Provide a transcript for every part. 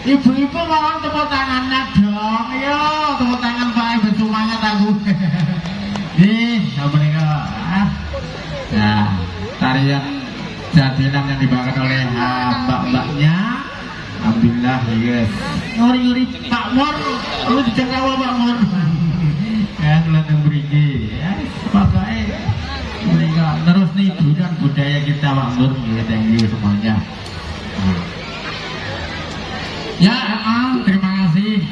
Ibu-ibu mohon tepuk tangannya dong. Yo, tepuk tangan Pak bersemangat aku. Mereka. Nah, tarian jadilan yang dibawakan oleh mbak-mbaknya. Alhamdulillah, yes. Ngori-ngori Pak Mur, lu dijaga Pak Mur. Ya, kelihatan beriki. Ya, pakai mereka terus nih budaya kita Pak Mur. Thank you semuanya. Ya, terima kasih.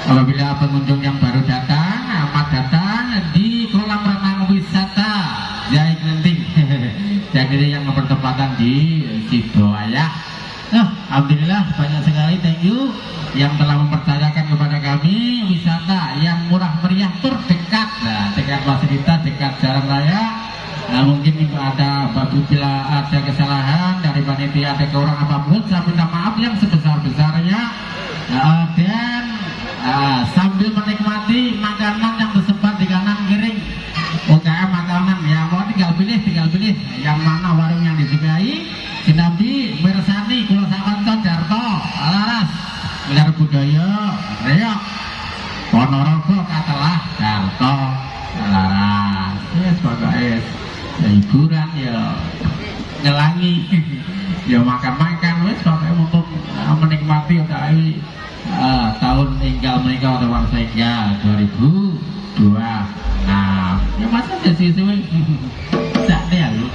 Apabila pengunjung yang baru datang, amat datang di kolam renang wisata Jai Genting. Jadi yang bertempatan di Sidoayah. Alhamdulillah banyak sekali, thank you yang telah mempercayakan kepada kami wisata yang murah meriah terdekat, dekat fasilitas, dekat jalan raya. Mungkin ada apabila ada kesalahan dari panitia, ada kekurangan apapun, saya minta maaf yang sebesar-besarnya, dan sambil menikmati makanan yang tersebar di kanan kiri UKM makanan, ya mau tinggal pilih yang mana warung yang disukai. Sinambi Mirsani Kulo Sakonco Jarto Alaras Wilayah Budaya Reok Ponorogo Katelah Jarto Alaras. Sebagai hiburan ya nyelangi ya makan wes pakai untuk menikmati UKI tahun tinggal mereka orang saya 2026 ya masa jadi suwe tak deh lu.